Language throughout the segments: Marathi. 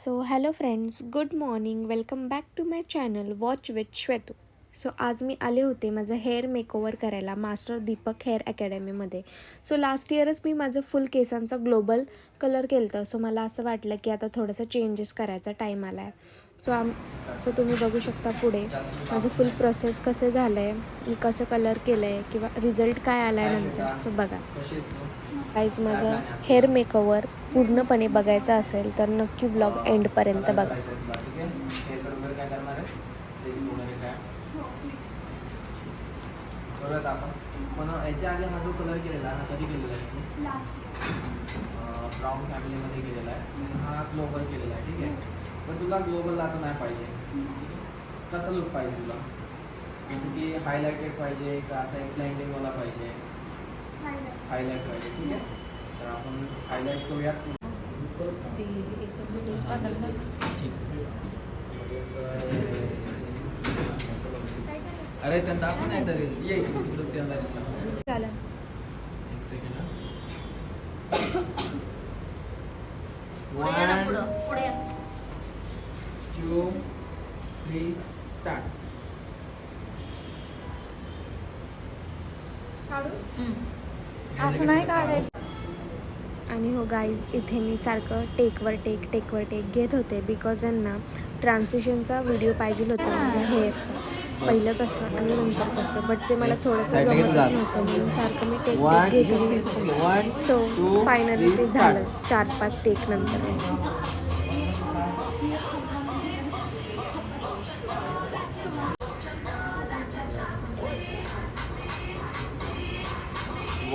So hello friends, good morning. Welcome back to my channel watch with Shwetu. So आज मी आले होते माझं हेअर मेकओव्हर करायला मास्टर दीपक हेअर अकॅडमीमध्ये. सो लास्ट इयरच मी माझं फुल केसांचा ग्लोबल कलर केलं होतं. सो मला असं वाटलं की आता थोडंसं चेंजेस करायचा टाईम आला आहे. सो तुम्ही बघू शकता पुढे माझं फुल प्रोसेस कसं झालं आहे, मी कसं कलर केलं आहे किंवा रिझल्ट काय आला आहे नंतर. सो बघा गाईज, माझं हेअर मेकओव्हर पूर्णपणे बघायचं असेल तर नक्की व्लॉग एंडपर्यंत बघा. आपण पण याच्या आधी हा जो कलर केलेला हा कधी केलेला आहे? लास्ट इयर ब्राऊन फॅमिलीमध्ये केलेला आहे आणि हा ग्लोबल केलेला आहे. ठीक आहे, पण तुला ग्लोबल आता नाही पाहिजे. कसं लुक पाहिजे तुला? जसं की हायलायटेड पाहिजे का असं एक ब्लेंडिंगवाला पाहिजे? हायलाईट पाहिजे. ठीक आहे, तर आपण हायलाईट करूयात. अरे त्यांना दाखवून नाही तरी ये तिकडं त्यांना चालेल. एक सेकंड. पुढे 1 2 3 स्टार्ट. असं नाही काढायचं. आणि हो गाईज, इथे मी सारखं टेकवर टेक घेत होते बिकॉज यांना ट्रान्सिशनचा व्हिडिओ पाहिजे होता माझ्या हेअरचा. पहिलं कसं आणि नंतर कसं, बट ते मला थोडंसं जमतच नव्हतं म्हणून सारखं मी टेक घेत होते. सो फायनली ते झालंच 4-5 टेक नंतर.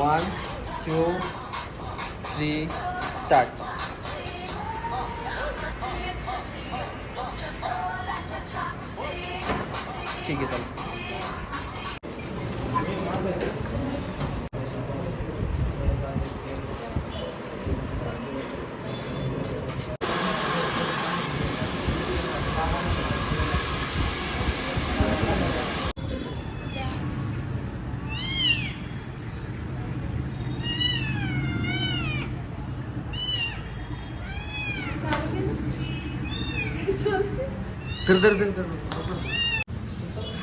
1 2 3 स्टार्ट. ठीक आहे, चल.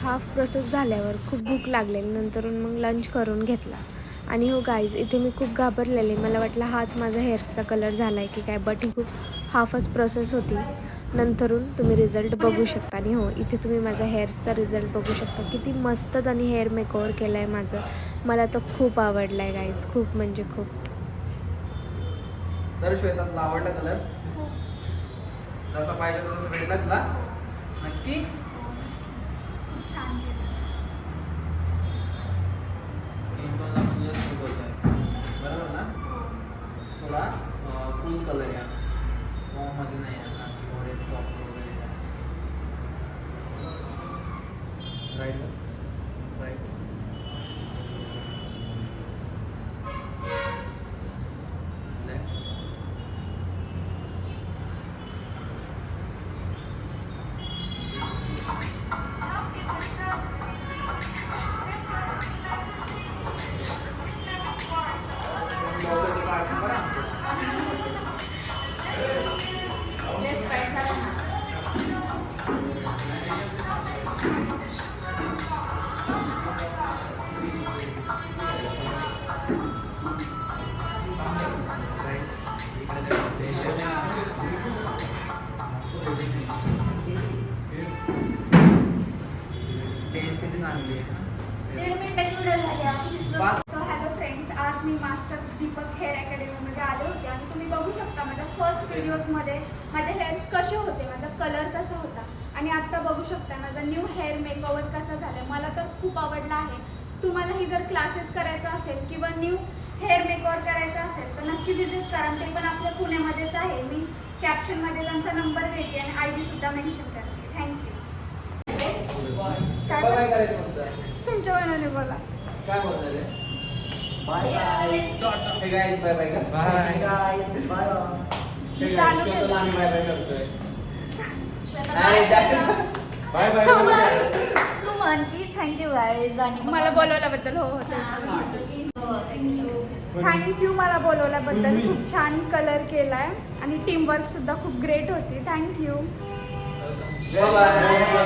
हाफ प्रोसेस झाल्यावर खूप भूक लागलेली, नंतरून मग लंच करून घेतला. आणि हो गाईज, इथे मी खूप घाबरलेले. मला वाटलं हाच माझा हेअर्सचा कलर झाला आहे की काय, बट ही खूप हाफच प्रोसेस होती. नंतरून तुम्ही रिझल्ट बघू शकता. आणि हो, इथे तुम्ही माझा हेअर्सचा रिझल्ट बघू शकता. किती मस्त त्यांनी हेअर मेकओव्हर केलं आहे माझं. मला तर खूप आवडलं आहे गाईज, खूप म्हणजे खूप. तर श्वेता, तुला आवडला कलर? जसा पाहिजे तसं भेटला तुला? नक्की? छान इंडोला म्हणजे सूट होतोय, बरोबर ना? थोडा फुल कलर या मध्ये नाही असा की ऑरेंज टॉप वगैरे. Right right. लेफ्ट राईट झाला ना. डेन्सिटी चांगली आहे. 1.5 मिनिटाची व्हिडिओ झाली आपण दिसलो. सो हॅलो फ्रेंड्स, आज मी मास्टर दीपक हेअर अकॅडमीमध्ये आले होते आणि तुम्ही बघू शकता माझ्या फर्स्ट व्हिडिओजमध्ये माझे हेअर्स कसे होते, माझा कलर कसा होता आणि आत्ता बघू शकता माझा न्यू हेअर मेकओव्हर कसा झाला. मला तर खूप आवडला आहे. तुम्हालाही जर क्लासेस करायचा असेल किंवा न्यू हेअर मेकओव्हर करायचा असेल तर नक्की व्हिजिट करा. ते पण आपल्या पुण्यामध्येच आहे. मी कॅप्शनमध्ये त्यांचा नंबर देते आणि ID सुद्धा मेन्शन करते. थँक्यू. काय करायचं म्हणतं? तुमच्या मनाने बोला. काय बोलणार आहे? Bye bye. Hey guys bye bye का? Bye guys bye. Hey guys श्वेताला आम्ही बाय बाय करतोय. Shweta bye bye. तू म्हण की थँक्यू गाईज आणि मग मला बोलवल्याबद्दल हो हो थँक्यू. थँक्यू मला बोलवल्याबद्दल. खूप छान कलर केलाय आणि टीमवर्क सुद्धा खूप ग्रेट होती. थँक्यू. बाय.